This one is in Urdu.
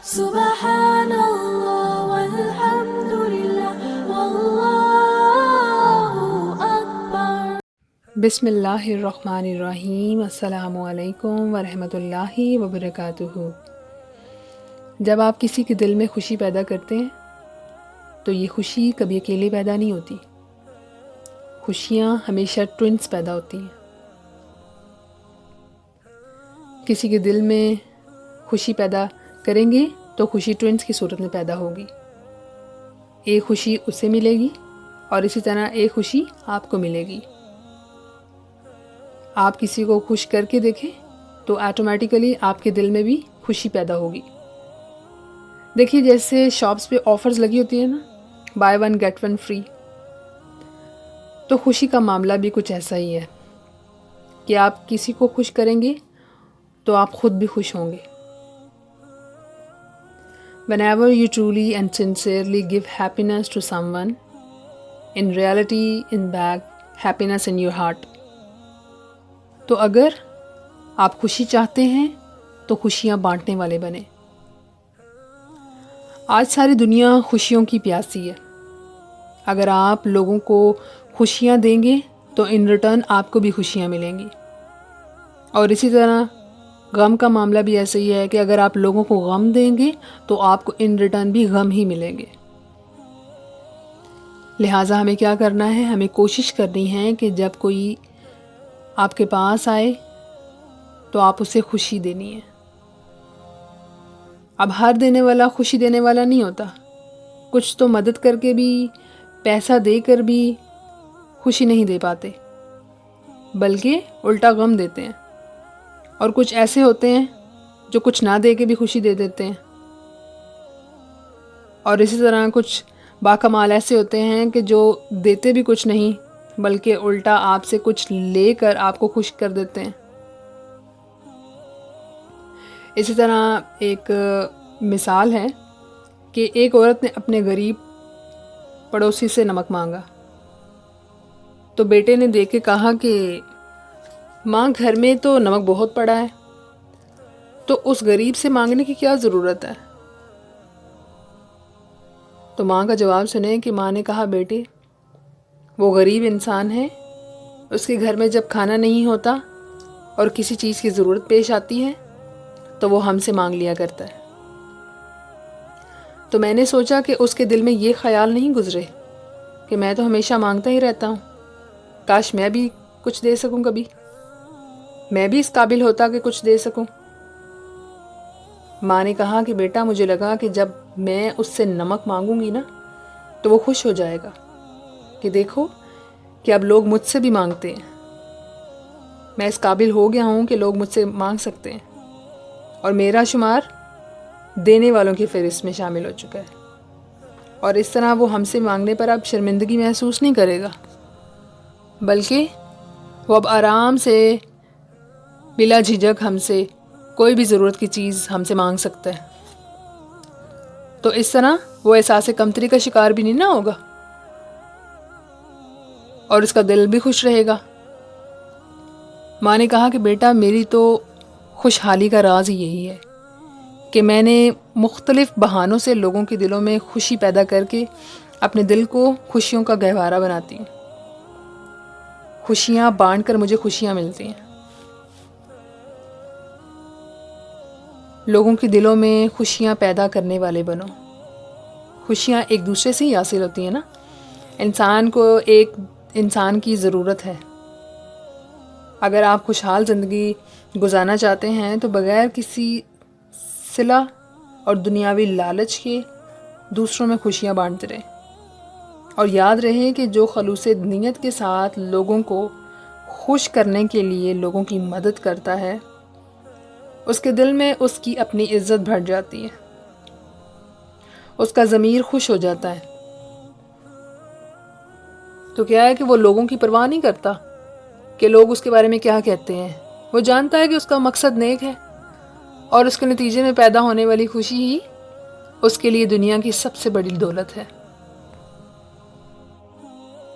سبحان اللہ والحمد للہ واللہ اکبر۔ بسم اللہ الرحمن الرحیم۔ السلام علیکم ورحمۃ اللہ وبرکاتہ۔ جب آپ کسی کے دل میں خوشی پیدا کرتے ہیں تو یہ خوشی کبھی اکیلے پیدا نہیں ہوتی، خوشیاں ہمیشہ ٹوئنس پیدا ہوتی ہیں۔ کسی کے دل میں خوشی پیدا کریں گے تو خوشی ٹوئنس کی صورت میں پیدا ہوگی، ایک خوشی اسے ملے گی اور اسی طرح ایک خوشی آپ کو ملے گی۔ آپ کسی کو خوش کر کے دیکھیں تو آٹومیٹیکلی آپ کے دل میں بھی خوشی پیدا ہوگی۔ دیکھیے جیسے شاپس پہ آفرز لگی ہوتی ہیں نا، buy one get one free, تو خوشی کا معاملہ بھی کچھ ایسا ہی ہے کہ آپ کسی کو خوش کریں گے تو آپ خود بھی خوش ہوں گے۔ Whenever you truly and sincerely give happiness to someone, in reality, in back, happiness in your heart. تو اگر آپ خوشی چاہتے ہیں تو خوشیاں بانٹنے والے بنیں۔ آج ساری دنیا خوشیوں کی پیاسی ہے۔ اگر آپ لوگوں کو خوشیاں دیں گے تو ان ریٹرن آپ کو بھی خوشیاں ملیں گی، اور اسی طرح غم کا معاملہ بھی ایسا ہی ہے کہ اگر آپ لوگوں کو غم دیں گے تو آپ کو ان ریٹرن بھی غم ہی ملیں گے۔ لہٰذا ہمیں کیا کرنا ہے؟ ہمیں کوشش کرنی ہے کہ جب کوئی آپ کے پاس آئے تو آپ اسے خوشی دینی ہے۔ اب ہر دینے والا خوشی دینے والا نہیں ہوتا، کچھ تو مدد کر کے بھی، پیسہ دے کر بھی خوشی نہیں دے پاتے، بلکہ الٹا غم دیتے ہیں، اور کچھ ایسے ہوتے ہیں جو کچھ نہ دے کے بھی خوشی دے دیتے ہیں، اور اسی طرح کچھ باکمال ایسے ہوتے ہیں کہ جو دیتے بھی کچھ نہیں بلکہ الٹا آپ سے کچھ لے کر آپ کو خوش کر دیتے ہیں۔ اسی طرح ایک مثال ہے کہ ایک عورت نے اپنے غریب پڑوسی سے نمک مانگا، تو بیٹے نے دیکھ کے کہا کہ ماں گھر میں تو نمک بہت پڑا ہے، تو اس غریب سے مانگنے کی کیا ضرورت ہے؟ تو ماں کا جواب سنیں کہ ماں نے کہا بیٹے وہ غریب انسان ہے، اس کے گھر میں جب کھانا نہیں ہوتا اور کسی چیز کی ضرورت پیش آتی ہے تو وہ ہم سے مانگ لیا کرتا ہے۔ تو میں نے سوچا کہ اس کے دل میں یہ خیال نہیں گزرے کہ میں تو ہمیشہ مانگتا ہی رہتا ہوں، کاش میں بھی کچھ دے سکوں، کبھی میں بھی اس قابل ہوتا کہ کچھ دے سکوں۔ ماں نے کہا کہ بیٹا مجھے لگا کہ جب میں اس سے نمک مانگوں گی نا تو وہ خوش ہو جائے گا کہ دیکھو کہ اب لوگ مجھ سے بھی مانگتے ہیں، میں اس قابل ہو گیا ہوں کہ لوگ مجھ سے مانگ سکتے ہیں، اور میرا شمار دینے والوں کی فہرست میں شامل ہو چکا ہے، اور اس طرح وہ ہم سے مانگنے پر اب شرمندگی محسوس نہیں کرے گا، بلکہ وہ اب آرام سے بلا جھجک ہم سے کوئی بھی ضرورت کی چیز ہم سے مانگ سکتا ہے۔ تو اس طرح وہ احساس کمتری کا شکار بھی نہیں نہ ہوگا، اور اس کا دل بھی خوش رہے گا۔ ماں نے کہا کہ بیٹا میری تو خوشحالی کا راز ہی یہی ہے کہ میں نے مختلف بہانوں سے لوگوں کے دلوں میں خوشی پیدا کر کے اپنے دل کو خوشیوں کا گہوارہ بناتی ہوں۔ خوشیاں بانٹ کر مجھے خوشیاں ملتی ہیں۔ لوگوں کے دلوں میں خوشیاں پیدا کرنے والے بنو۔ خوشیاں ایک دوسرے سے ہی حاصل ہوتی ہیں نا، انسان کو ایک انسان کی ضرورت ہے۔ اگر آپ خوشحال زندگی گزارنا چاہتے ہیں تو بغیر کسی صلہ اور دنیاوی لالچ کے دوسروں میں خوشیاں بانٹتے رہیں، اور یاد رہے کہ جو خلوص نیت کے ساتھ لوگوں کو خوش کرنے کے لیے لوگوں کی مدد کرتا ہے اس کے دل میں اس کی اپنی عزت بڑھ جاتی ہے، اس کا ضمیر خوش ہو جاتا ہے۔ تو کیا ہے کہ وہ لوگوں کی پرواہ نہیں کرتا کہ لوگ اس کے بارے میں کیا کہتے ہیں، وہ جانتا ہے کہ اس کا مقصد نیک ہے، اور اس کے نتیجے میں پیدا ہونے والی خوشی ہی اس کے لیے دنیا کی سب سے بڑی دولت ہے۔